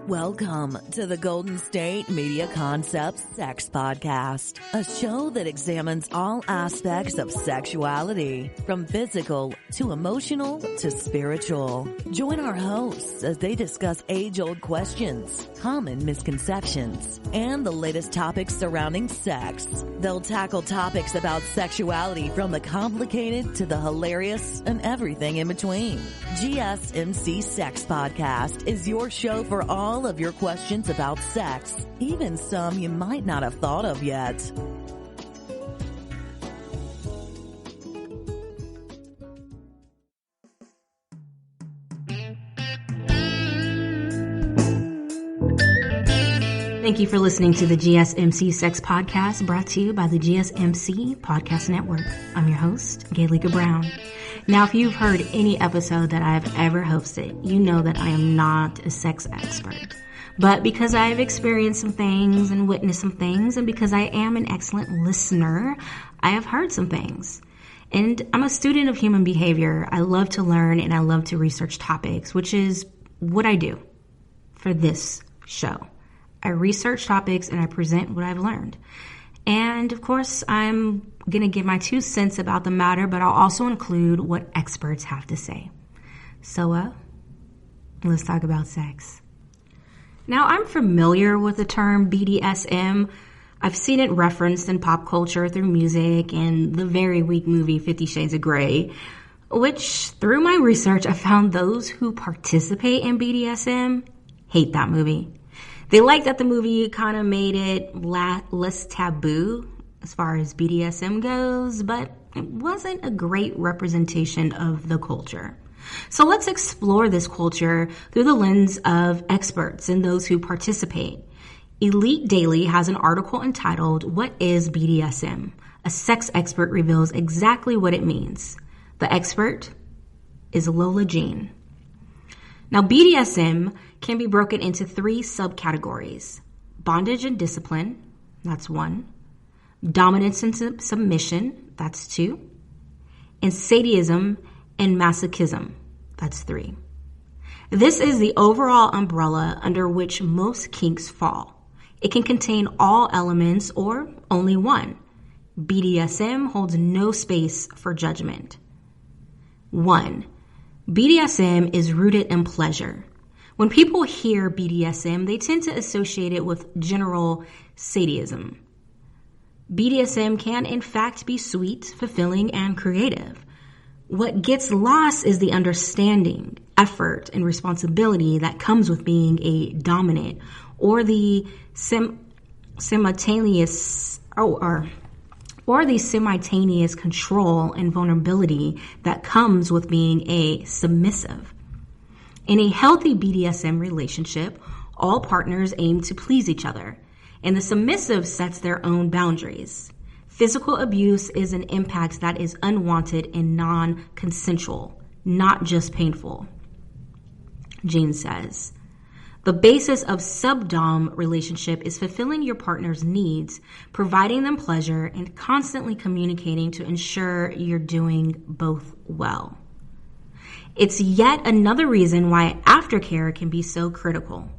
Welcome to the Golden State Media Concepts Sex Podcast, a show that examines all aspects of sexuality, from physical to emotional to spiritual. Join our hosts as they discuss age-old questions, common misconceptions, and the latest topics surrounding sex. They'll tackle topics about sexuality from the complicated to the hilarious and everything in between. GSMC Sex Podcast is your show for all of your questions about sex, even some you might not have thought of yet. Thank you for listening to the GSMC Sex Podcast, brought to you by the GSMC Podcast Network. I'm your host, Gaelika Brown. Now, if you've heard any episode that I've ever hosted, you know that I am not a sex expert. But because I've experienced some things and witnessed some things, and because I am an excellent listener, I have heard some things. And I'm a student of human behavior. I love to learn and I love to research topics, which is what I do for this show. I research topics and I present what I've learned. And of course, I'm going to give my 2 cents about the matter, but I'll also include what experts have to say. So, let's talk about sex. Now, I'm familiar with the term BDSM. I've seen it referenced in pop culture through music and the very weak movie 50 Shades of Grey, which through my research, I found those who participate in BDSM hate that movie. They like that the movie kind of made it less taboo as far as BDSM goes, but it wasn't a great representation of the culture. So let's explore this culture through the lens of experts and those who participate. Elite Daily has an article entitled, "What is BDSM? A sex expert reveals exactly what it means." The expert is Lola Jean. Now, BDSM can be broken into 3 subcategories: bondage and discipline, that's 1; dominance and submission, that's 2; and sadism and masochism, that's 3. This is the overall umbrella under which most kinks fall. It can contain all elements or only one. BDSM holds no space for judgment. 1. BDSM is rooted in pleasure. When people hear BDSM, they tend to associate it with general sadism. BDSM can in fact be sweet, fulfilling, and creative. What gets lost is the understanding, effort, and responsibility that comes with being a dominant, or the simultaneous control and vulnerability that comes with being a submissive. In a healthy BDSM relationship, all partners aim to please each other, and the submissive sets their own boundaries. Physical abuse is an impact that is unwanted and non-consensual, not just painful. Jean says, the basis of sub-dom relationship is fulfilling your partner's needs, providing them pleasure, and constantly communicating to ensure you're doing both well. It's yet another reason why aftercare can be so critical.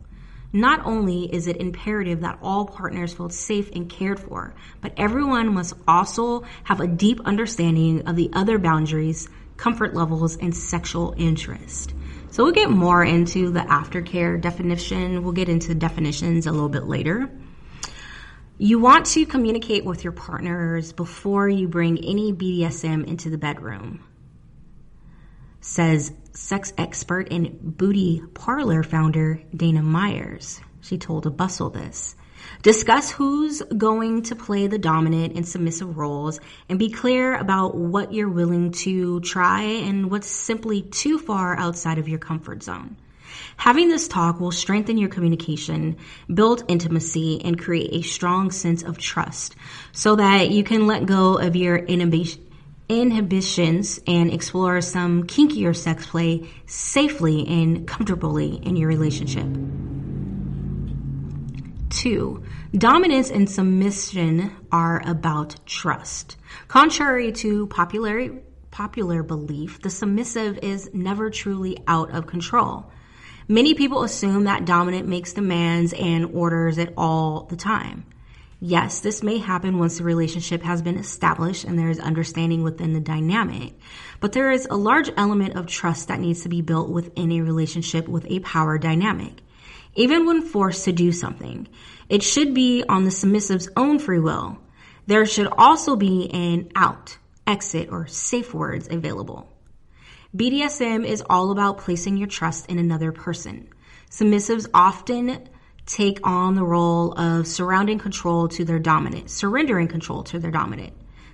Not only is it imperative that all partners feel safe and cared for, but everyone must also have a deep understanding of the other boundaries, comfort levels, and sexual interest. So we'll get more into the aftercare definition. We'll get into definitions a little bit later. You want to communicate with your partners before you bring any BDSM into the bedroom, says sex expert and booty parlor founder Dana Myers. She told A Bustle this. Discuss who's going to play the dominant and submissive roles, and be clear about what you're willing to try and what's simply too far outside of your comfort zone. Having this talk will strengthen your communication, build intimacy, and create a strong sense of trust so that you can let go of your inhibitions and explore some kinkier sex play safely and comfortably in your relationship. 2. Dominance and submission are about trust. Contrary to popular belief, the submissive is never truly out of control. Many people assume that dominant makes demands and orders it all the time. Yes, this may happen once the relationship has been established and there is understanding within the dynamic, but there is a large element of trust that needs to be built within a relationship with a power dynamic. Even when forced to do something, it should be on the submissive's own free will. There should also be an out, exit, or safe words available. BDSM is all about placing your trust in another person. Submissives often take on the role of surrendering control to their dominant.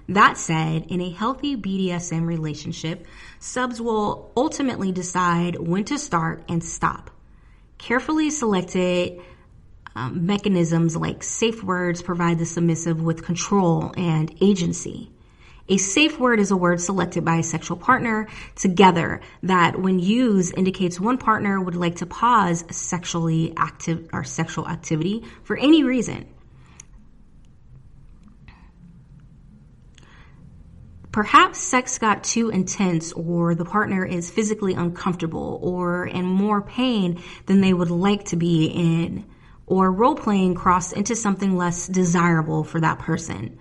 That said, in a healthy BDSM relationship, subs will ultimately decide when to start and stop. Carefully selected mechanisms like safe words provide the submissive with control and agency. A safe word is a word selected by a sexual partner together that, when used, indicates one partner would like to pause sexual activity for any reason. Perhaps sex got too intense, or the partner is physically uncomfortable or in more pain than they would like to be in, or role-playing crossed into something less desirable for that person.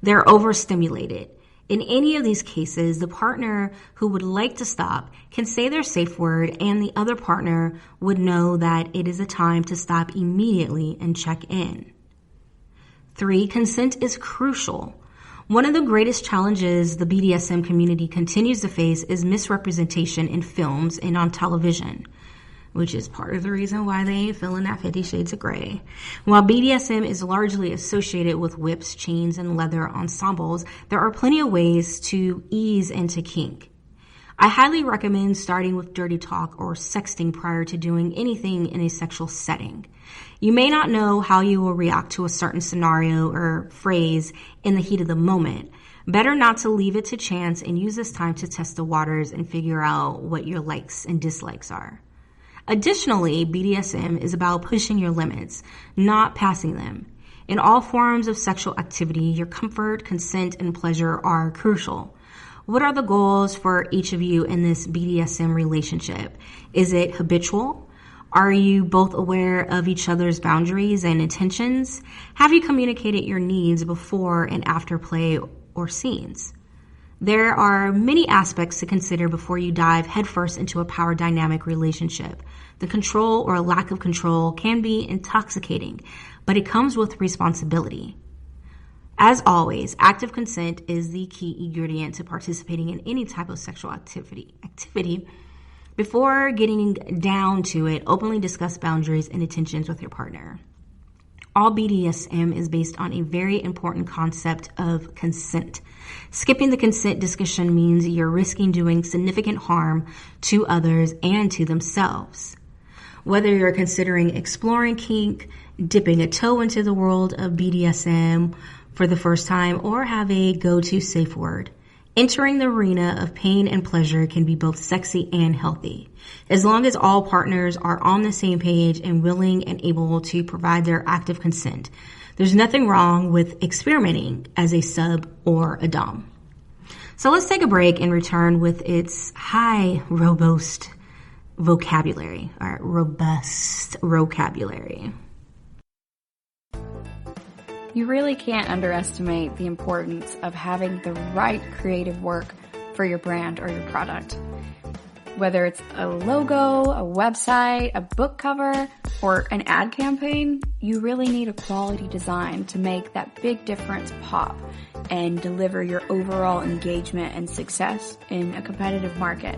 They're overstimulated. In any of these cases, the partner who would like to stop can say their safe word, and the other partner would know that it is a time to stop immediately and check in. 3, consent is crucial. One of the greatest challenges the BDSM community continues to face is misrepresentation in films and on television, which is part of the reason why they ain't feeling that 50 Shades of Grey. While BDSM is largely associated with whips, chains, and leather ensembles, there are plenty of ways to ease into kink. I highly recommend starting with dirty talk or sexting prior to doing anything in a sexual setting. You may not know how you will react to a certain scenario or phrase in the heat of the moment. Better not to leave it to chance and use this time to test the waters and figure out what your likes and dislikes are. Additionally, BDSM is about pushing your limits, not passing them. In all forms of sexual activity, your comfort, consent, and pleasure are crucial. What are the goals for each of you in this BDSM relationship? Is it habitual? Are you both aware of each other's boundaries and intentions? Have you communicated your needs before and after play or scenes? There are many aspects to consider before you dive headfirst into a power dynamic relationship. The control or lack of control can be intoxicating, but it comes with responsibility. As always, active consent is the key ingredient to participating in any type of sexual activity. Before getting down to it, openly discuss boundaries and intentions with your partner. All BDSM is based on a very important concept of consent. Skipping the consent discussion means you're risking doing significant harm to others and to themselves. Whether you're considering exploring kink, dipping a toe into the world of BDSM for the first time, or have a go-to safe word, entering the arena of pain and pleasure can be both sexy and healthy, as long as all partners are on the same page and willing and able to provide their active consent. There's nothing wrong with experimenting as a sub or a dom. So let's take a break and return with its robust vocabulary. You really can't underestimate the importance of having the right creative work for your brand or your product. Whether it's a logo, a website, a book cover, or an ad campaign, you really need a quality design to make that big difference pop and deliver your overall engagement and success in a competitive market.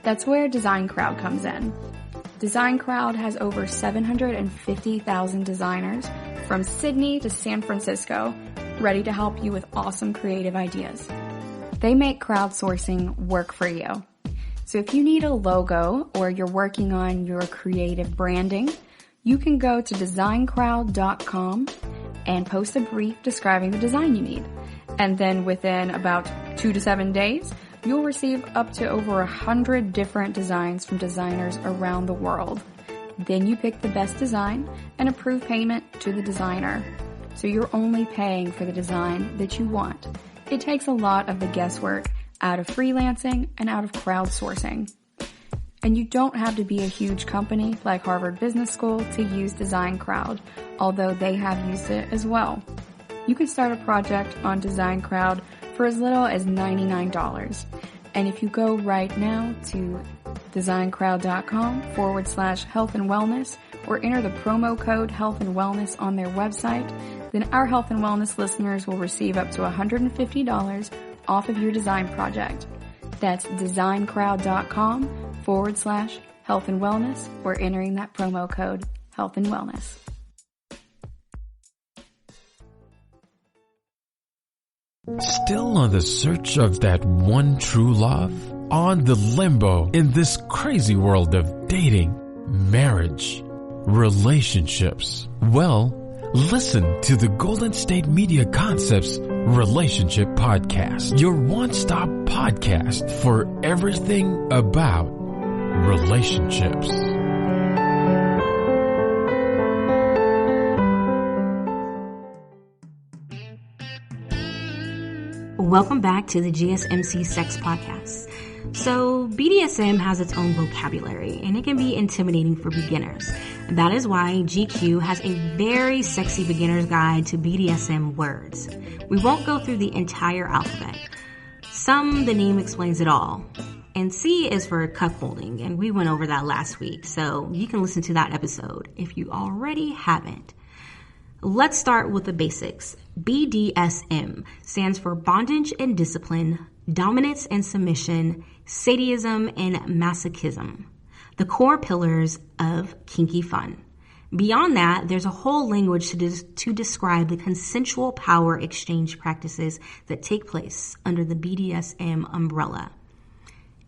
That's where Design Crowd comes in. Design Crowd has over 750,000 designers from Sydney to San Francisco, ready to help you with awesome creative ideas. They make crowdsourcing work for you. So if you need a logo or you're working on your creative branding, you can go to designcrowd.com and post a brief describing the design you need. And then within about 2 to 7 days, you'll receive up to over 100 different designs from designers around the world. Then you pick the best design and approve payment to the designer. So you're only paying for the design that you want. It takes a lot of the guesswork out of freelancing and out of crowdsourcing. And you don't have to be a huge company like Harvard Business School to use Design Crowd, although they have used it as well. You can start a project on Design Crowd for as little as $99. And if you go right now to designcrowd.com/health and wellness or enter the promo code health and wellness on their website, then our health and wellness listeners will receive up to $150 off of your design project. That's designcrowd.com/health and wellness or entering that promo code health and wellness. Still on the search of that one true love? On the limbo in this crazy world of dating, marriage, relationships? Well, listen to the Golden State Media Concepts Relationship Podcast, your one-stop podcast for everything about relationships. Welcome back to the GSMC Sex Podcast. So BDSM has its own vocabulary and it can be intimidating for beginners. That is why GQ has a very sexy beginner's guide to BDSM words. We won't go through the entire alphabet. The name explains it all. And C is for cuckolding, and we went over that last week, so you can listen to that episode if you already haven't. Let's start with the basics. BDSM stands for bondage and discipline, dominance and submission, sadism and masochism, the core pillars of kinky fun. Beyond that, there's a whole language to describe the consensual power exchange practices that take place under the BDSM umbrella.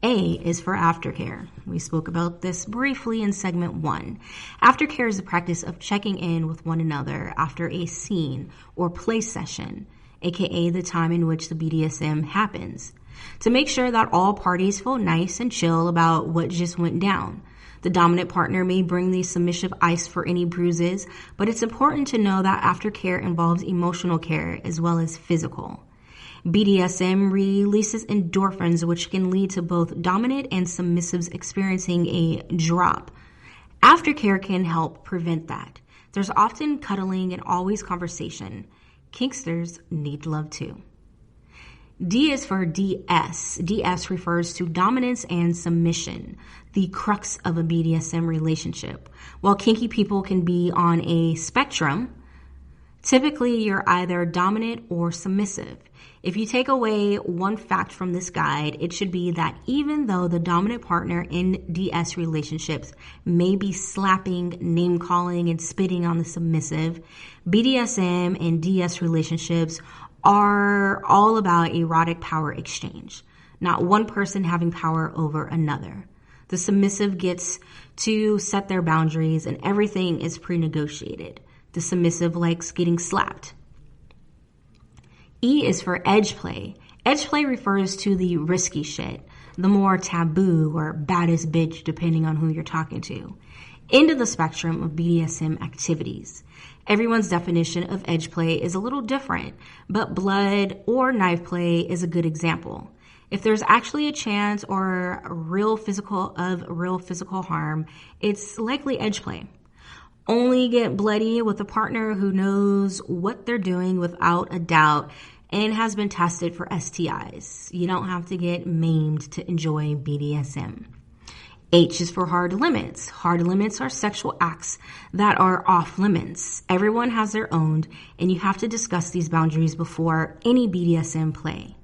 A is for aftercare. We spoke about this briefly in segment 1. Aftercare is the practice of checking in with one another after a scene or play session, aka the time in which the BDSM happens, to make sure that all parties feel nice and chill about what just went down. The dominant partner may bring the submissive ice for any bruises, but it's important to know that aftercare involves emotional care as well as physical. BDSM releases endorphins, which can lead to both dominant and submissives experiencing a drop. Aftercare can help prevent that. There's often cuddling and always conversation. Kinksters need love too. D is for DS. DS refers to dominance and submission, the crux of a BDSM relationship. While kinky people can be on a spectrum, typically you're either dominant or submissive. If you take away one fact from this guide, it should be that even though the dominant partner in DS relationships may be slapping, name-calling, and spitting on the submissive, BDSM and DS relationships are all about erotic power exchange, not one person having power over another. The submissive gets to set their boundaries and everything is pre-negotiated. The submissive likes getting slapped. E is for edge play. Edge play refers to the risky shit, the more taboo or baddest bitch depending on who you're talking to. End of the spectrum of BDSM activities. Everyone's definition of edge play is a little different, but blood or knife play is a good example. If there's actually a chance or real physical harm, it's likely edge play. Only get bloody with a partner who knows what they're doing without a doubt and has been tested for STIs. You don't have to get maimed to enjoy BDSM. H is for hard limits. Hard limits are sexual acts that are off limits. Everyone has their own, and you have to discuss these boundaries before any BDSM play.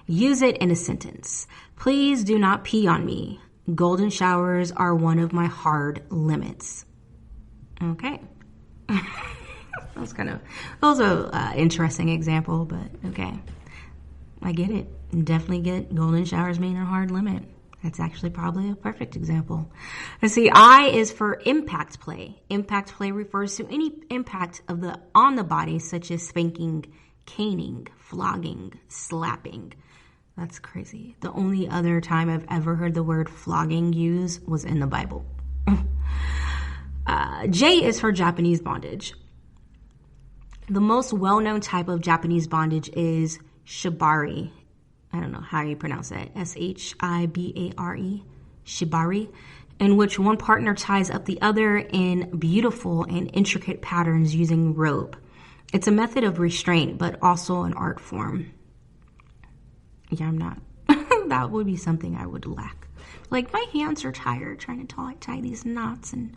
Use it in a sentence. Please do not pee on me. Golden showers are one of my hard limits. Okay. That was an interesting example, but okay. I get it. Definitely get golden showers being a hard limit. That's actually probably a perfect example. Let's see. I is for impact play. Impact play refers to any impact on the body, such as spanking, caning, flogging, slapping. That's crazy. The only other time I've ever heard the word flogging used was in the Bible. J is for Japanese bondage. The most well-known type of Japanese bondage is shibari. I don't know how you pronounce that. Shibare. shibari, in which one partner ties up the other in beautiful and intricate patterns using rope. It's a method of restraint, but also an art form. Yeah, I'm not. That would be something I would lack. Like, my hands are tired trying to tie these knots and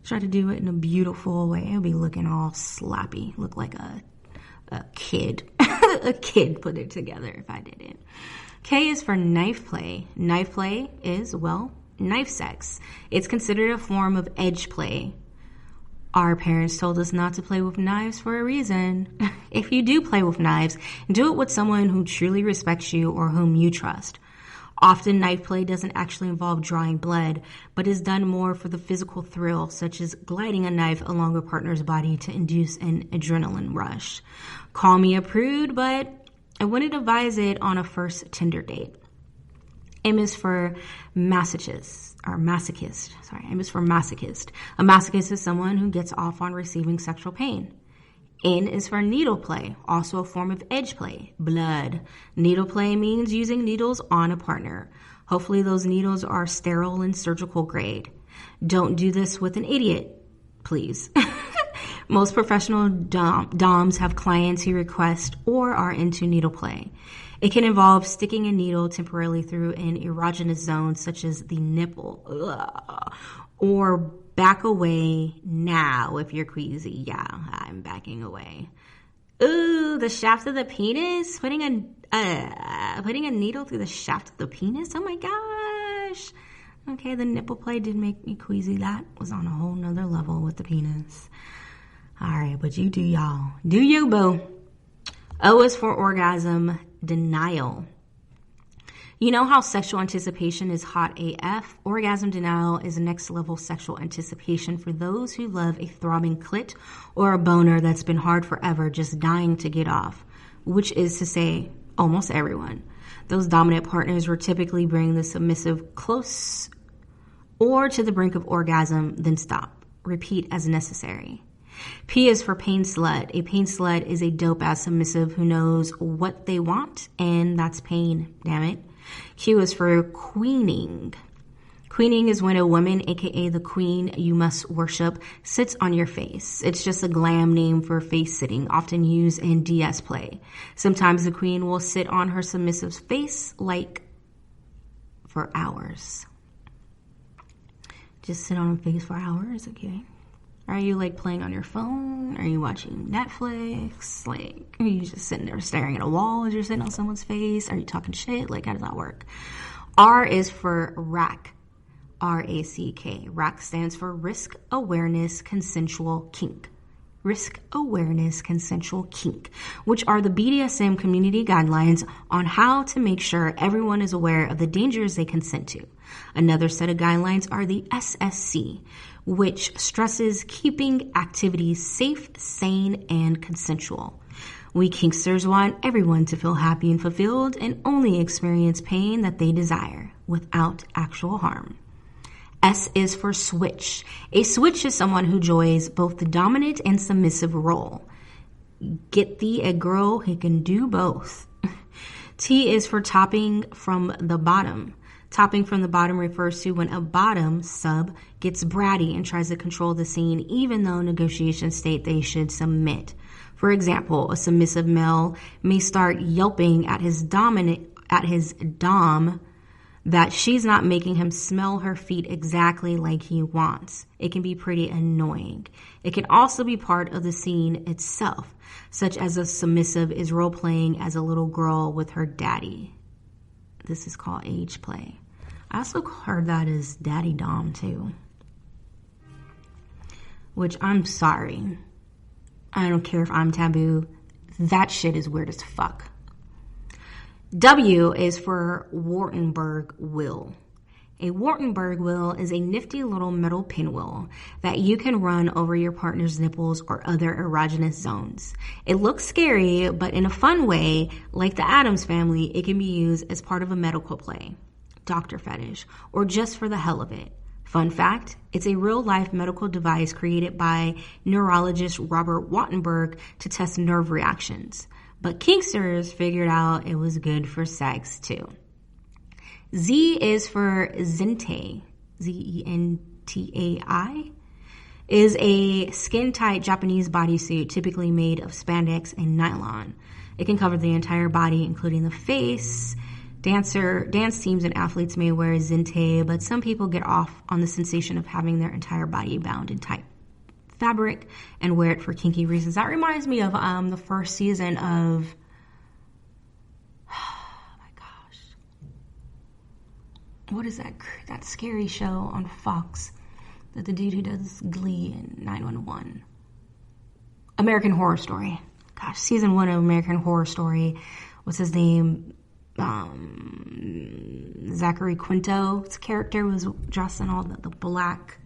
try to do it in a beautiful way. I'll be looking all sloppy. Look like a kid. A kid put it together if I did it. K is for knife play. Knife play is, well, knife sex. It's considered a form of edge play. Our parents told us not to play with knives for a reason. If you do play with knives, do it with someone who truly respects you or whom you trust. Often knife play doesn't actually involve drawing blood, but is done more for the physical thrill, such as gliding a knife along a partner's body to induce an adrenaline rush. Call me a prude, but I wouldn't advise it on a first Tinder date. M is for masochist. M is for masochist. A masochist is someone who gets off on receiving sexual pain. N is for needle play, also a form of edge play, blood. Needle play means using needles on a partner. Hopefully those needles are sterile and surgical grade. Don't do this with an idiot, please. Most professional doms have clients who request or are into needle play. It can involve sticking a needle temporarily through an erogenous zone such as the nipple, or back away now if you're queasy. Yeah, I'm backing away. Ooh, the shaft of the penis? Putting a needle through the shaft of the penis? Oh my gosh. Okay, the nipple play did make me queasy. That was on a whole nother level with the penis. All right, but you do y'all. Do you, boo. O is for orgasm denial. You know how sexual anticipation is hot AF? Orgasm denial is next level sexual anticipation for those who love a throbbing clit or a boner that's been hard forever, just dying to get off, which is to say, almost everyone. Those dominant partners will typically bring the submissive close or to the brink of orgasm, then stop. Repeat as necessary. P is for pain slut. A pain slut is a dope-ass submissive who knows what they want, and that's pain, damn it. Q is for queening. Queening is when a woman, aka the queen you must worship, sits on your face. It's just a glam name for face sitting, often used in DS play. Sometimes the queen will sit on her submissive's face, like for hours. Just sit on her face for hours, okay? Are you like playing on your phone? Are you watching Netflix? Like, are you just sitting there staring at a wall as you're sitting on someone's face? Are you talking shit? Like, how does that work? R is for RACK. RACK. RACK stands for Risk Awareness Consensual Kink. Risk Awareness Consensual Kink, which are the BDSM community guidelines on how to make sure everyone is aware of the dangers they consent to. Another set of guidelines are the SSC, which stresses keeping activities safe, sane, and consensual. We kinksters want everyone to feel happy and fulfilled and only experience pain that they desire without actual harm. S is for switch. A switch is someone who enjoys both the dominant and submissive role. Get thee a girl who can do both. T is for topping from the bottom. Topping from the bottom refers to when a bottom sub gets bratty and tries to control the scene, even though negotiations state they should submit. For example, a submissive male may start yelping at his dom that she's not making him smell her feet exactly like he wants. It can be pretty annoying. It can also be part of the scene itself, such as a submissive is role-playing as a little girl with her daddy. This is called age play. I also heard that as daddy dom too. Which, I'm sorry. I don't care if I'm taboo. That shit is weird as fuck. W is for Wartenberg wheel. A Wartenberg wheel is a nifty little metal pinwheel that you can run over your partner's nipples or other erogenous zones. It looks scary, but in a fun way, like the Addams Family, it can be used as part of a medical play, doctor fetish, or just for the hell of it. Fun fact, it's a real-life medical device created by neurologist Robert Wartenberg to test nerve reactions. But kinksters figured out it was good for sex too. Z is for Zentai, Zentai, is a skin-tight Japanese bodysuit typically made of spandex and nylon. It can cover the entire body, including the face. Dance teams and athletes may wear Zentai, but some people get off on the sensation of having their entire body bound in tight fabric and wear it for kinky reasons. That reminds me of the first season of, oh my gosh, what is that scary show on Fox that the dude who does Glee and 911? American Horror Story. Gosh, season 1 of American Horror Story. What's his name? Zachary Quinto's character was dressed in all the black,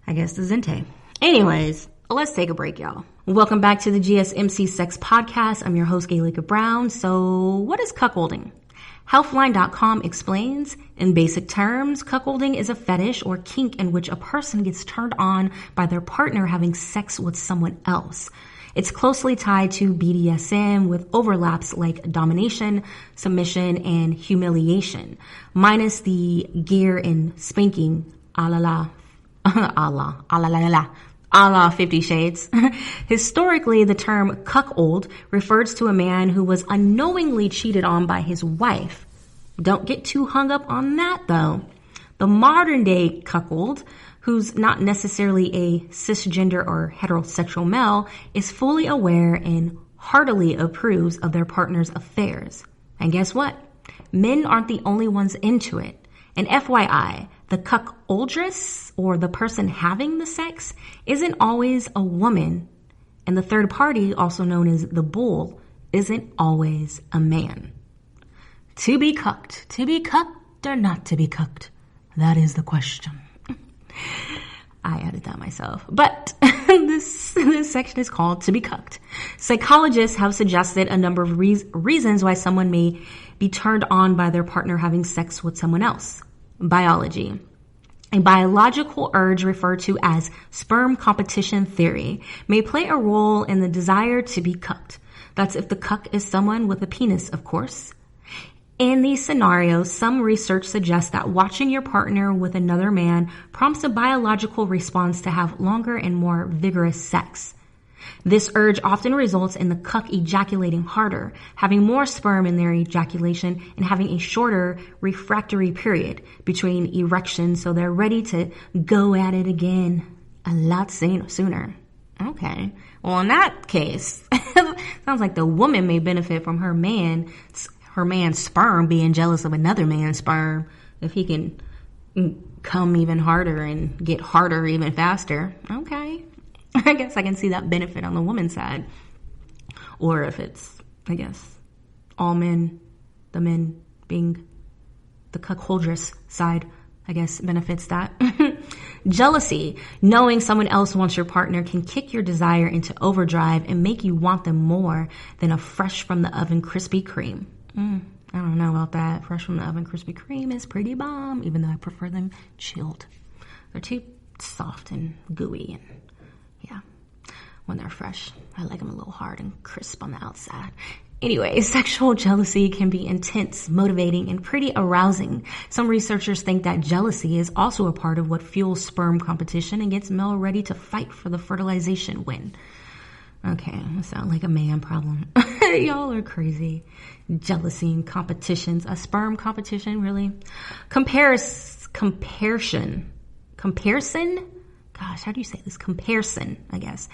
I guess, the Zentai. Anyways, let's take a break, y'all. Welcome back to the GSMC Sex Podcast. I'm your host, Gaelika Brown. So what is cuckolding? Healthline.com explains, in basic terms, cuckolding is a fetish or kink in which a person gets turned on by their partner having sex with someone else. It's closely tied to BDSM with overlaps like domination, submission, and humiliation, minus the gear and spanking, a la 50 Shades. Historically, the term cuckold refers to a man who was unknowingly cheated on by his wife. Don't get too hung up on that, though. The modern day cuckold, who's not necessarily a cisgender or heterosexual male, is fully aware and heartily approves of their partner's affairs. And guess what? Men aren't the only ones into it. And FYI, the cuckoldress, or the person having the sex, isn't always a woman. And the third party, also known as the bull, isn't always a man. To be cucked or not to be cucked? That is the question. I added that myself. But this section is called To Be Cucked. Psychologists have suggested a number of reasons why someone may be turned on by their partner having sex with someone else. Biology. A biological urge referred to as sperm competition theory may play a role in the desire to be cucked. That's if the cuck is someone with a penis, of course. In these scenarios, some research suggests that watching your partner with another man prompts a biological response to have longer and more vigorous sex. This urge often results in the cuck ejaculating harder, having more sperm in their ejaculation, and having a shorter refractory period between erections, so they're ready to go at it again a lot sooner. Okay. Well, in that case, sounds like the woman may benefit from her man's sperm being jealous of another man's sperm if he can come even harder and get harder even faster. Okay. I guess I can see that benefit on the woman's side. Or if it's, I guess, all men, the men being the cuckoldress side, I guess benefits that. Jealousy. Knowing someone else wants your partner can kick your desire into overdrive and make you want them more than a fresh from the oven Krispy Kreme. I don't know about that. Fresh from the oven Krispy Kreme is pretty bomb, even though I prefer them chilled. They're too soft and gooey, and yeah, when they're fresh, I like them a little hard and crisp on the outside. Anyway, sexual jealousy can be intense, motivating, and pretty arousing. Some researchers think that jealousy is also a part of what fuels sperm competition and gets male ready to fight for the fertilization win. Okay, that sounds like a man problem. Y'all are crazy. Jealousy and competitions. A sperm competition, really? Comparison? Gosh, how do you say this? Comparison, I guess.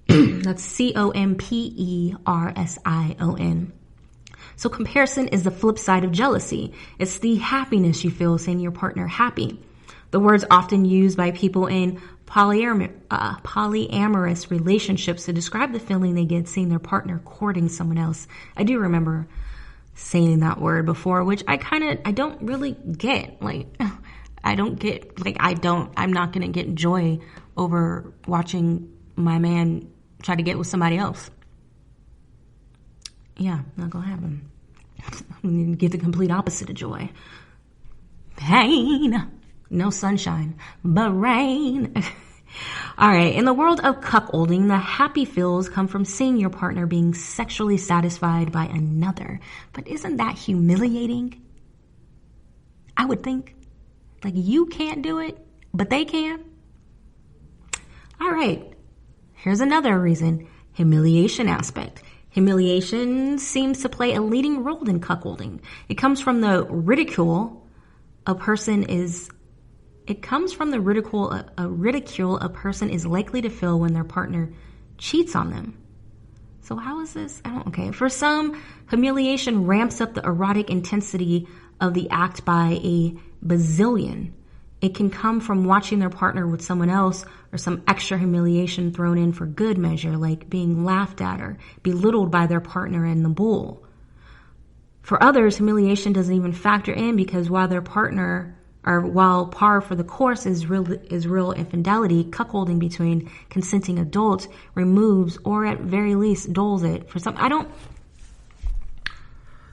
That's compersion. So comparison is the flip side of jealousy. It's the happiness you feel seeing your partner happy. The word's often used by people in polyamorous relationships to describe the feeling they get seeing their partner courting someone else. I do remember saying that word before, which I don't really get. I'm not going to get joy over watching my man try to get with somebody else. Yeah, not going to happen. I'm going to get the complete opposite of joy. Pain. No sunshine, but rain. All right. In the world of cuckolding, the happy feels come from seeing your partner being sexually satisfied by another. But isn't that humiliating? I would think. Like, you can't do it, but they can. All right. Here's another reason. Humiliation aspect. Humiliation seems to play a leading role in cuckolding. It comes from the ridicule a person is likely to feel when their partner cheats on them. So how is this? Okay. For some, humiliation ramps up the erotic intensity of the act by a bazillion. It can come from watching their partner with someone else, or some extra humiliation thrown in for good measure, like being laughed at or belittled by their partner in the bull. For others, humiliation doesn't even factor in, because while par for the course is real infidelity, cuckolding between consenting adults removes, or at very least dulls it.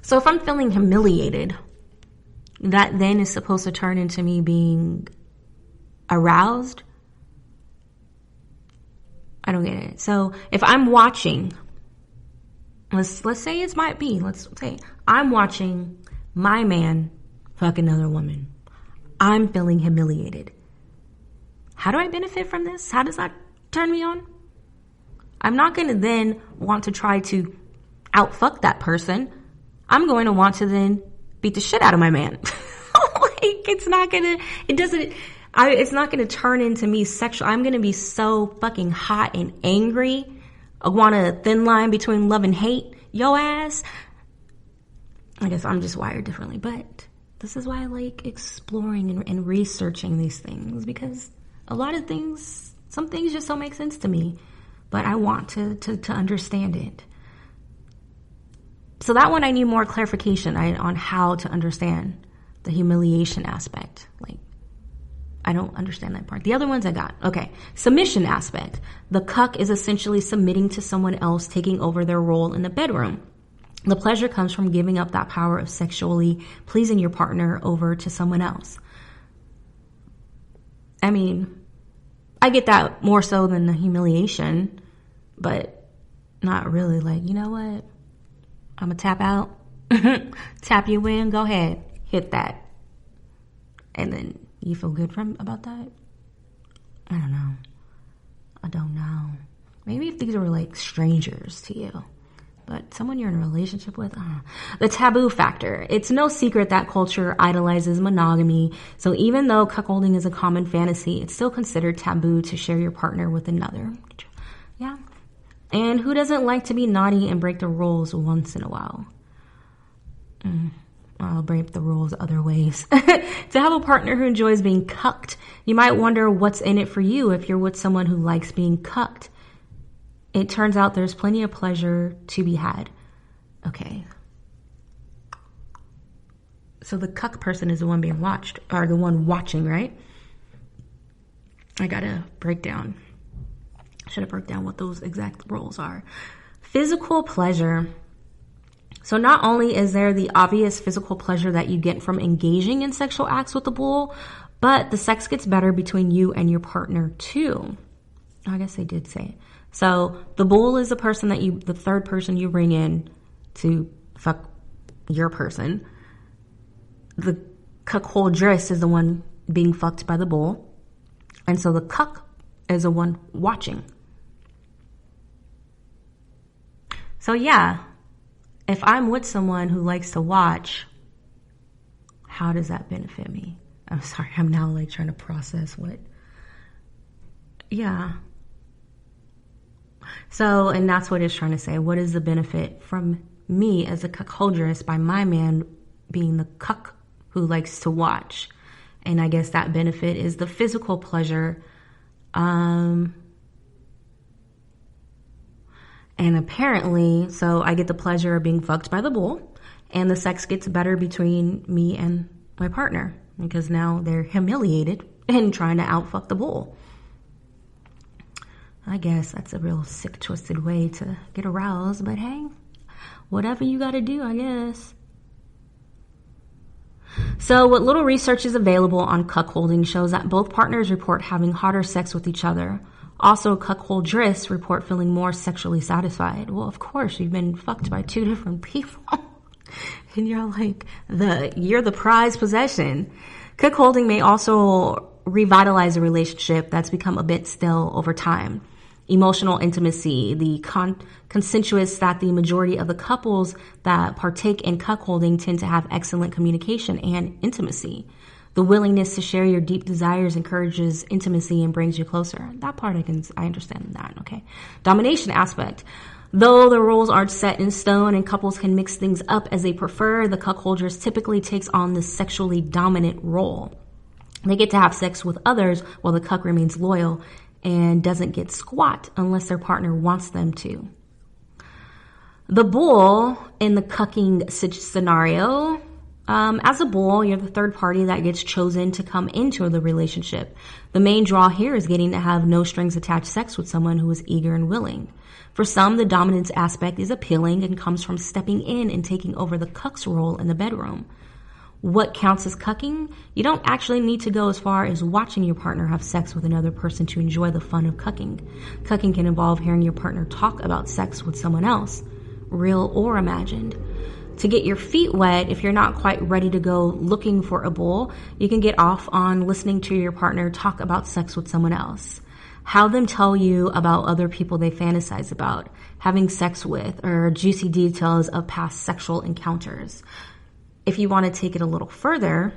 So if I'm feeling humiliated, that then is supposed to turn into me being aroused? I don't get it. So if I'm watching, let's say it might be, let's say I'm watching my man fuck another woman. I'm feeling humiliated. How do I benefit from this? How does that turn me on? I'm not going to then want to try to outfuck that person. I'm going to want to then beat the shit out of my man. It's not going to turn into me sexual. I'm going to be so fucking hot and angry. I want a thin line between love and hate. Yo ass. I guess I'm just wired differently, but this is why I like exploring and researching these things, because a lot of things, some things just don't make sense to me, but I want to understand it. So that one I need more clarification on how to understand the humiliation aspect. Like, I don't understand that part. The other ones I got. Okay. Submission aspect. The cuck is essentially submitting to someone else, taking over their role in the bedroom. The pleasure comes from giving up that power of sexually pleasing your partner over to someone else. I mean, I get that more so than the humiliation, but not really. Like, you know what? I'm going to tap out, tap you in, go ahead, hit that. And then you feel good about that? I don't know. Maybe if these were like strangers to you, but someone you're in a relationship with. The taboo factor. It's no secret that culture idolizes monogamy. So even though cuckolding is a common fantasy, it's still considered taboo to share your partner with another. Yeah. And who doesn't like to be naughty and break the rules once in a while? I'll break the rules other ways. To have a partner who enjoys being cucked, you might wonder what's in it for you if you're with someone who likes being cucked. It turns out there's plenty of pleasure to be had. Okay. So the cuck person is the one being watched, or the one watching, right? I gotta break down. Should have broke down what those exact roles are. Physical pleasure. So not only is there the obvious physical pleasure that you get from engaging in sexual acts with the bull, but the sex gets better between you and your partner too. I guess they did say it. So the bull is the third person you bring in to fuck your person. The cuckoldress is the one being fucked by the bull. And so the cuck is the one watching. So yeah, if I'm with someone who likes to watch, how does that benefit me? I'm sorry, I'm now like trying to process what. Yeah. So, and that's what it's trying to say. What is the benefit from me as a cuckoldress by my man being the cuck who likes to watch? And I guess that benefit is the physical pleasure. And apparently, so I get the pleasure of being fucked by the bull, and the sex gets better between me and my partner, because now they're humiliated and trying to outfuck the bull. I guess that's a real sick, twisted way to get aroused, but hey, whatever you gotta do, I guess. So what little research is available on cuckolding shows that both partners report having hotter sex with each other. Also, cuckoldress report feeling more sexually satisfied. Well, of course, you've been fucked by two different people. and you're like, you're the prized possession. Cuckolding may also revitalize a relationship that's become a bit stale over time. Emotional intimacy, the consensus that the majority of the couples that partake in cuckolding tend to have excellent communication and intimacy. The willingness to share your deep desires encourages intimacy and brings you closer. That part I understand that, okay. Domination aspect. Though the rules aren't set in stone and couples can mix things up as they prefer, the cuckolders typically takes on this sexually dominant role. They get to have sex with others while the cuck remains loyal and doesn't get squat unless their partner wants them to. The bull in the cucking scenario, as a bull, you're the third party that gets chosen to come into the relationship. The main draw here is getting to have no strings attached sex with someone who is eager and willing. For some, the dominance aspect is appealing and comes from stepping in and taking over the cuck's role in the bedroom. What counts as cucking? You don't actually need to go as far as watching your partner have sex with another person to enjoy the fun of cucking. Cucking can involve hearing your partner talk about sex with someone else, real or imagined. To get your feet wet, if you're not quite ready to go looking for a bull, you can get off on listening to your partner talk about sex with someone else. Have them tell you about other people they fantasize about, having sex with, or juicy details of past sexual encounters. If you want to take it a little further,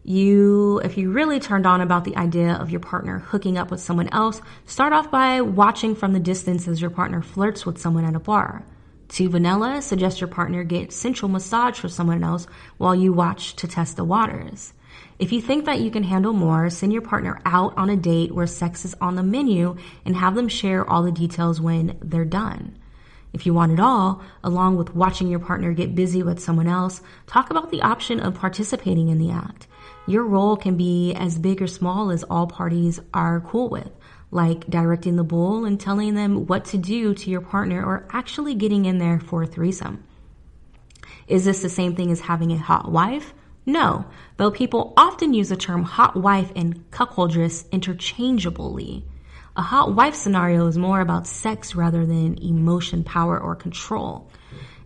if you really turned on about the idea of your partner hooking up with someone else, start off by watching from the distance as your partner flirts with someone at a bar. Too vanilla, suggest your partner get sensual massage for someone else while you watch to test the waters. If you think that you can handle more, send your partner out on a date where sex is on the menu and have them share all the details when they're done. If you want it all, along with watching your partner get busy with someone else, talk about the option of participating in the act. Your role can be as big or small as all parties are cool with, like directing the bull and telling them what to do to your partner or actually getting in there for a threesome. Is this the same thing as having a hot wife? No, though people often use the term hot wife and cuckoldress interchangeably. A hot wife scenario is more about sex rather than emotion, power, or control.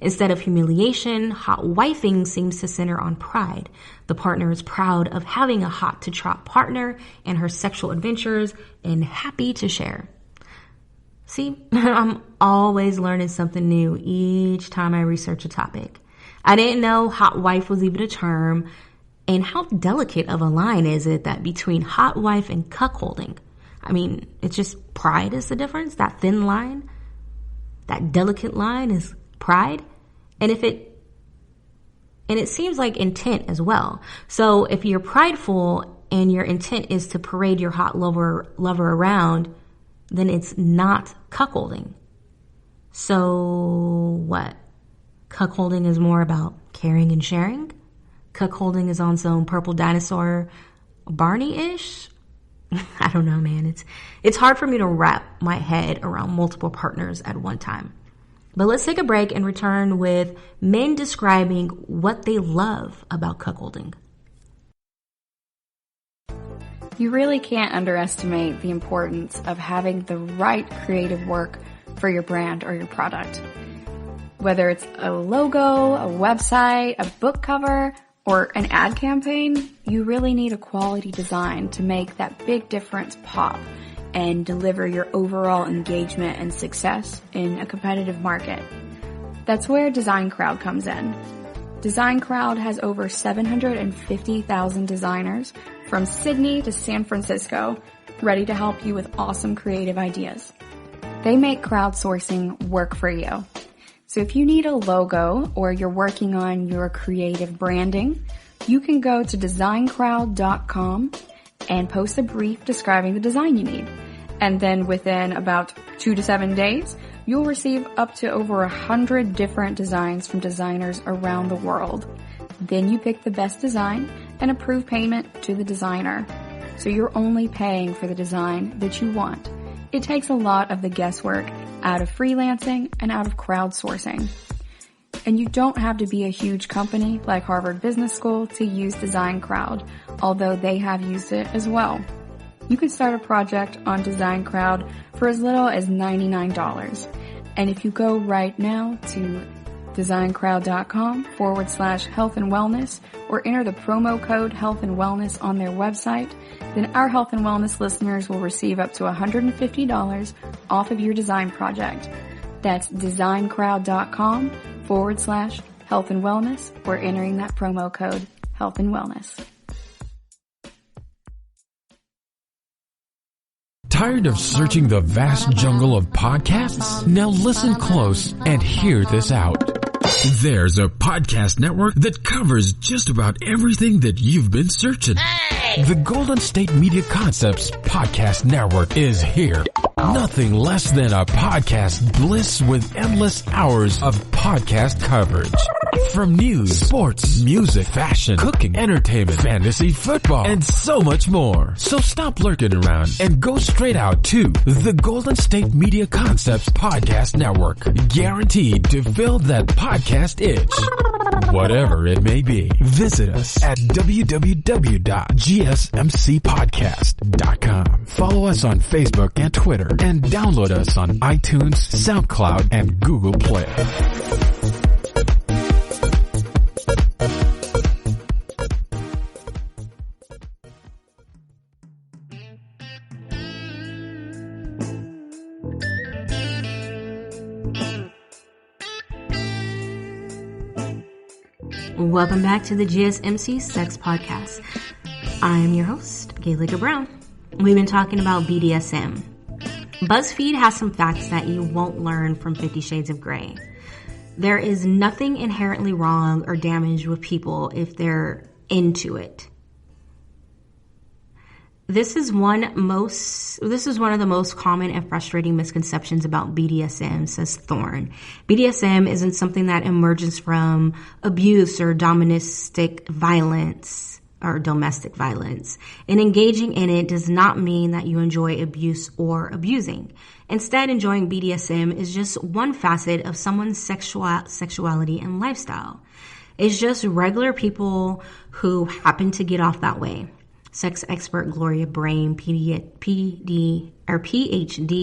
Instead of humiliation, hot wifing seems to center on pride. The partner is proud of having a hot to trot partner and her sexual adventures and happy to share. See, I'm always learning something new each time I research a topic. I didn't know hot wife was even a term, and how delicate of a line is it that between hot wife and cuckolding? I mean, it's just pride is the difference. That thin line, that delicate line is pride. And it seems like intent as well. So if you're prideful and your intent is to parade your hot lover around, then it's not cuckolding. So what? Cuckolding is more about caring and sharing? Cuckolding is on some purple dinosaur Barney-ish? I don't know, man. It's hard for me to wrap my head around multiple partners at one time. But let's take a break and return with men describing what they love about cuckolding. You really can't underestimate the importance of having the right creative work for your brand or your product. Whether it's a logo, a website, a book cover, or an ad campaign, you really need a quality design to make that big difference pop and deliver your overall engagement and success in a competitive market. That's where Design Crowd comes in. Design Crowd has over 750,000 designers from Sydney to San Francisco ready to help you with awesome creative ideas. They make crowdsourcing work for you. So if you need a logo or you're working on your creative branding, you can go to designcrowd.com and post a brief describing the design you need. And then within about 2 to 7 days, you'll receive up to over 100 different designs from designers around the world. Then you pick the best design and approve payment to the designer. So you're only paying for the design that you want. It takes a lot of the guesswork out of freelancing and out of crowdsourcing. And you don't have to be a huge company like Harvard Business School to use Design Crowd, although they have used it as well. You can start a project on Design Crowd for as little as $99. And if you go right now to designcrowd.com/health and wellness or enter the promo code health and wellness on their website, then our health and wellness listeners will receive up to $150 off of your design project. That's designcrowd.com/health and wellness or entering that promo code health and wellness. Tired of searching the vast jungle of podcasts? Now listen close and hear this out. There's a podcast network that covers just about everything that you've been searching. Hey! The Golden State Media Concepts Podcast Network is here. Nothing less than a podcast bliss with endless hours of podcast coverage. From news, sports, music, fashion, cooking, entertainment, fantasy, football, and so much more. So stop lurking around and go straight out to the Golden State Media Concepts Podcast Network. Guaranteed to fill that podcast itch. Whatever it may be. Visit us at www.gsmcpodcast.com. Follow us on Facebook and Twitter and download us on iTunes, SoundCloud, and Google Play. Welcome back to the GSMC Sex Podcast. I am your host, Gaelika Brown. We've been talking about BDSM. BuzzFeed has some facts that you won't learn from 50 Shades of Grey. There is nothing inherently wrong or damaged with people if they're into it. This is one of the most common and frustrating misconceptions about BDSM, says Thorne. BDSM isn't something that emerges from abuse or domestic violence. And engaging in it does not mean that you enjoy abuse or abusing. Instead, enjoying BDSM is just one facet of someone's sexuality and lifestyle. It's just regular people who happen to get off that way. Sex expert Gloria Brain, PhD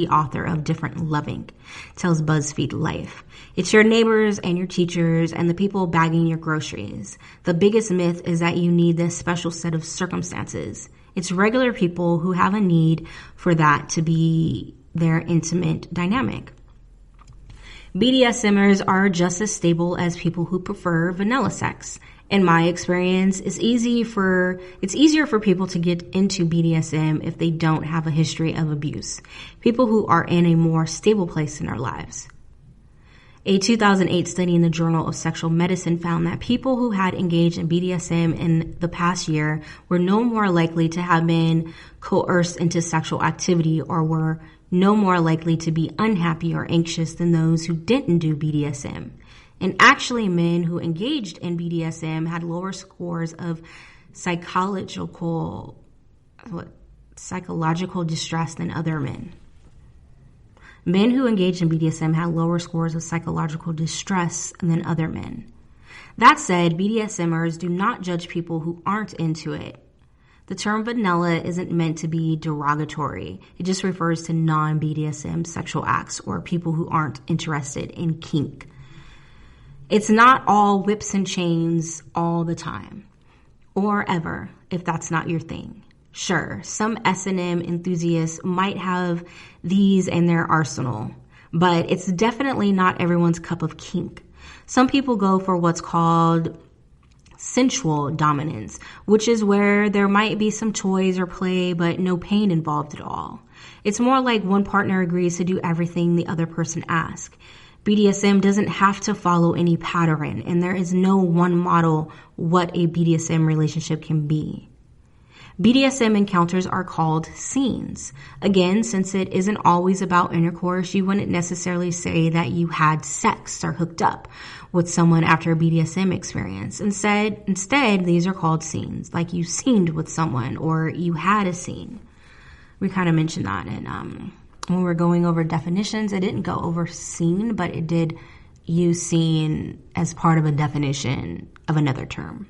author of Different Loving, tells BuzzFeed Life. It's your neighbors and your teachers and the people bagging your groceries. The biggest myth is that you need this special set of circumstances. It's regular people who have a need for that to be their intimate dynamic. BDSMers are just as stable as people who prefer vanilla sex. In my experience, it's easier for people to get into BDSM if they don't have a history of abuse. People who are in a more stable place in their lives. A 2008 study in the Journal of Sexual Medicine found that people who had engaged in BDSM in the past year were no more likely to have been coerced into sexual activity or were no more likely to be unhappy or anxious than those who didn't do BDSM. And actually, men who engaged in BDSM had lower scores of psychological distress than other men. Men who engaged in BDSM had lower scores of psychological distress than other men. That said, BDSMers do not judge people who aren't into it. The term vanilla isn't meant to be derogatory. It just refers to non-BDSM sexual acts or people who aren't interested in kink. It's not all whips and chains all the time, or ever, if that's not your thing. Sure, some S&M enthusiasts might have these in their arsenal, but it's definitely not everyone's cup of kink. Some people go for what's called sensual dominance, which is where there might be some toys or play, but no pain involved at all. It's more like one partner agrees to do everything the other person asks. BDSM doesn't have to follow any pattern, and there is no one model what a BDSM relationship can be. BDSM encounters are called scenes. Again, since it isn't always about intercourse, you wouldn't necessarily say that you had sex or hooked up with someone after a BDSM experience. Instead, these are called scenes, like you scened with someone or you had a scene. We kind of mentioned that in when we were going over definitions. I didn't go over scene, but it did use scene as part of a definition of another term.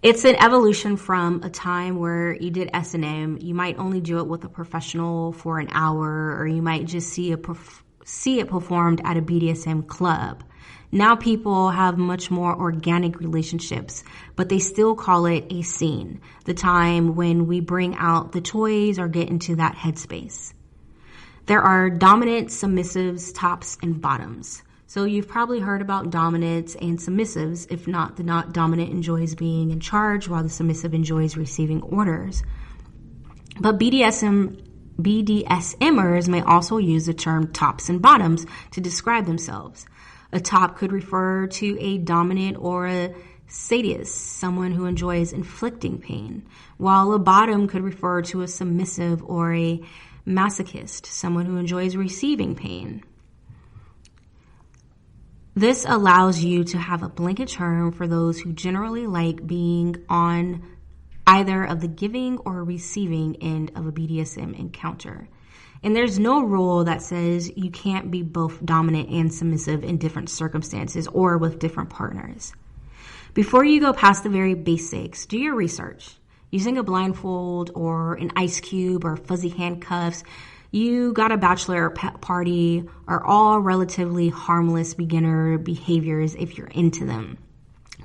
It's an evolution from a time where you did S&M. You might only do it with a professional for an hour, or you might just see it performed at a BDSM club. Now people have much more organic relationships, but they still call it a scene, the time when we bring out the toys or get into that headspace. There are dominants, submissives, tops, and bottoms. So you've probably heard about dominants and submissives. If not, the dominant enjoys being in charge while the submissive enjoys receiving orders. But BDSMers may also use the term tops and bottoms to describe themselves. A top could refer to a dominant or a sadist, someone who enjoys inflicting pain, while a bottom could refer to a submissive or a masochist, someone who enjoys receiving pain. This allows you to have a blanket term for those who generally like being on either of the giving or receiving end of a BDSM encounter. And there's no rule that says you can't be both dominant and submissive in different circumstances or with different partners. Before you go past the very basics, do your research. Using a blindfold or an ice cube or fuzzy handcuffs, you got a bachelor party are all relatively harmless beginner behaviors if you're into them.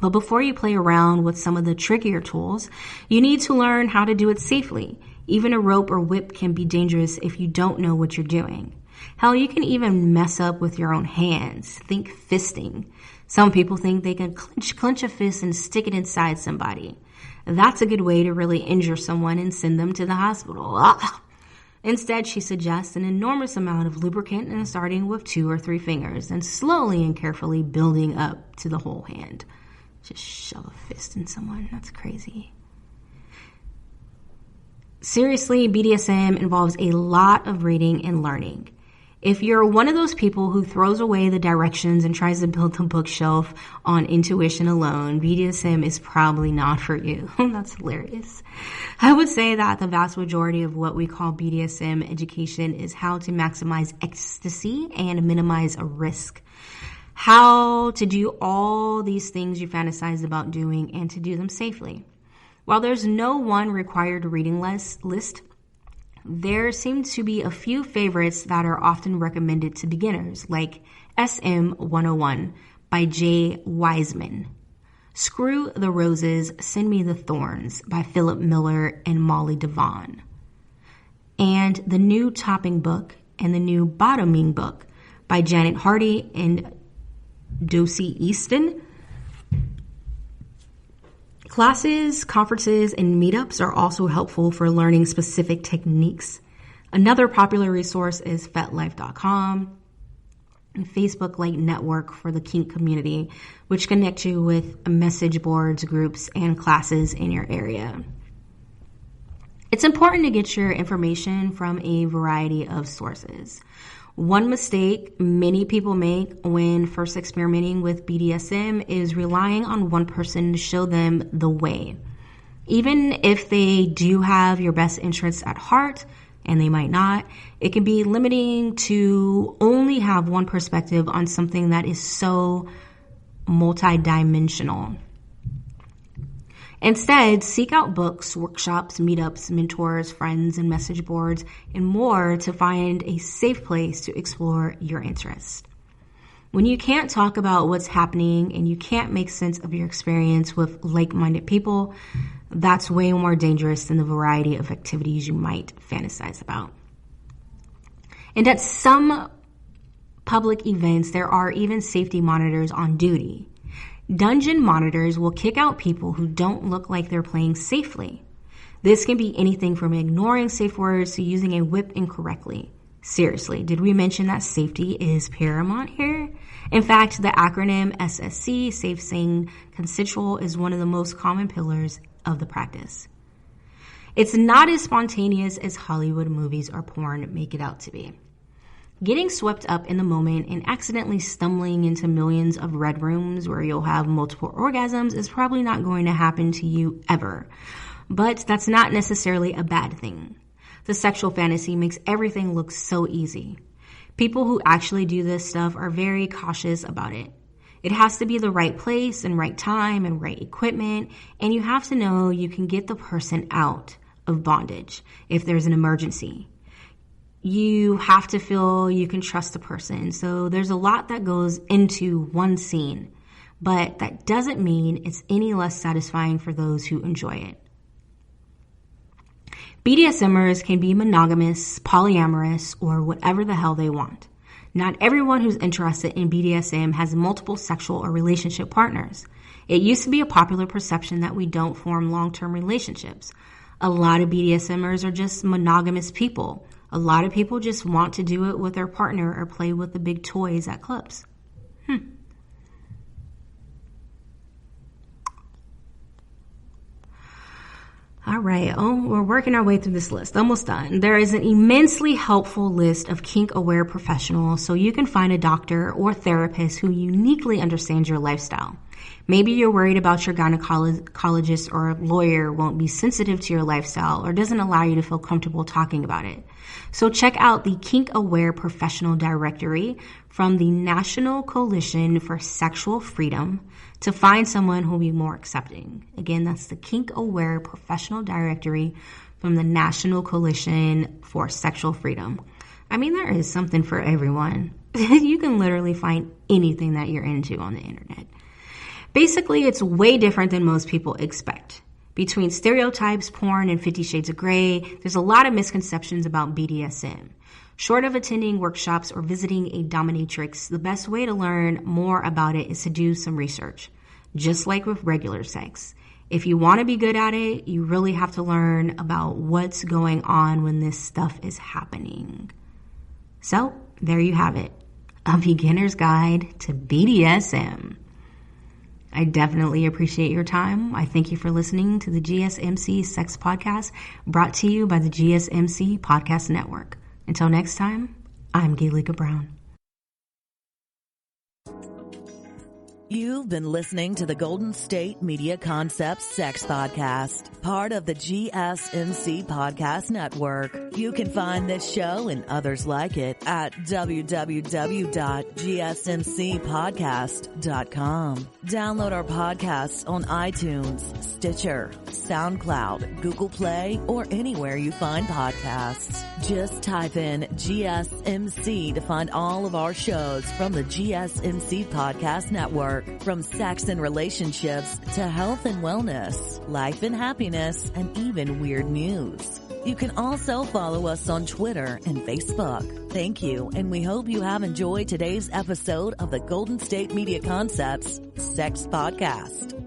But before you play around with some of the trickier tools, you need to learn how to do it safely. Even a rope or whip can be dangerous if you don't know what you're doing. Hell, you can even mess up with your own hands. Think fisting. Some people think they can clench a fist and stick it inside somebody. That's a good way to really injure someone and send them to the hospital. Instead, she suggests an enormous amount of lubricant and starting with 2 or 3 fingers and slowly and carefully building up to the whole hand. Just shove a fist in someone. That's crazy. Seriously, BDSM involves a lot of reading and learning. If you're one of those people who throws away the directions and tries to build the bookshelf on intuition alone, BDSM is probably not for you. That's hilarious. I would say that the vast majority of what we call BDSM education is how to maximize ecstasy and minimize a risk. How to do all these things you fantasize about doing and to do them safely. While there's no one required reading list, there seem to be a few favorites that are often recommended to beginners, like SM 101 by Jay Wiseman, Screw the Roses, Send Me the Thorns by Philip Miller and Molly Devon, and The New Topping Book and The New Bottoming Book by Janet Hardy and Dossie Easton. Classes, conferences, and meetups are also helpful for learning specific techniques. Another popular resource is FetLife.com and Facebook-like network for the kink community, which connect you with message boards, groups, and classes in your area. It's important to get your information from a variety of sources. One mistake many people make when first experimenting with BDSM is relying on one person to show them the way. Even if they do have your best interests at heart, and they might not, it can be limiting to only have one perspective on something that is so multidimensional. Instead, seek out books, workshops, meetups, mentors, friends, and message boards, and more to find a safe place to explore your interests. When you can't talk about what's happening and you can't make sense of your experience with like-minded people, that's way more dangerous than the variety of activities you might fantasize about. And at some public events, there are even safety monitors on duty. Dungeon monitors will kick out people who don't look like they're playing safely. This can be anything from ignoring safe words to using a whip incorrectly. Seriously, did we mention that safety is paramount here? In fact, the acronym SSC, Safe, Sane, Consensual, is one of the most common pillars of the practice. It's not as spontaneous as Hollywood movies or porn make it out to be. Getting swept up in the moment and accidentally stumbling into millions of red rooms where you'll have multiple orgasms is probably not going to happen to you ever. But that's not necessarily a bad thing. The sexual fantasy makes everything look so easy. People who actually do this stuff are very cautious about it. It has to be the right place and right time and right equipment, and you have to know you can get the person out of bondage if there's an emergency. you have to feel you can trust the person. So there's a lot that goes into one scene, but that doesn't mean it's any less satisfying for those who enjoy it. BDSMers can be monogamous, polyamorous, or whatever the hell they want. Not everyone who's interested in BDSM has multiple sexual or relationship partners. It used to be a popular perception that we don't form long-term relationships. A lot of BDSMers are just monogamous people. A lot of people just want to do it with their partner or play with the big toys at clubs. All right. We're working our way through this list. Almost done. There is an immensely helpful list of kink-aware professionals, so you can find a doctor or therapist who uniquely understands your lifestyle. Maybe you're worried about your gynecologist or lawyer won't be sensitive to your lifestyle or doesn't allow you to feel comfortable talking about it. So check out the Kink-Aware Professional Directory from the National Coalition for Sexual Freedom to find someone who will be more accepting. Again, that's the Kink-Aware Professional Directory from the National Coalition for Sexual Freedom. I mean, there is something for everyone. You can literally find anything that you're into on the internet. Basically, it's way different than most people expect. Between stereotypes, porn, and 50 Shades of Grey, there's a lot of misconceptions about BDSM. Short of attending workshops or visiting a dominatrix, the best way to learn more about it is to do some research, just like with regular sex. If you want to be good at it, you really have to learn about what's going on when this stuff is happening. So, there you have it. A beginner's guide to BDSM. I definitely appreciate your time. I thank you for listening to the GSMC Sex Podcast, brought to you by the GSMC Podcast Network. Until next time, I'm Gaelika Brown. You've been listening to the Golden State Media Concepts Sex Podcast, part of the GSMC Podcast Network. You can find this show and others like it at www.gsmcpodcast.com. Download our podcasts on iTunes, Stitcher, SoundCloud, Google Play, or anywhere you find podcasts. Just type in GSMC to find all of our shows from the GSMC Podcast Network. From sex and relationships to health and wellness, life and happiness, and even weird news. You can also follow us on Twitter and Facebook. Thank you, and we hope you have enjoyed today's episode of the Golden State Media Concepts Sex Podcast.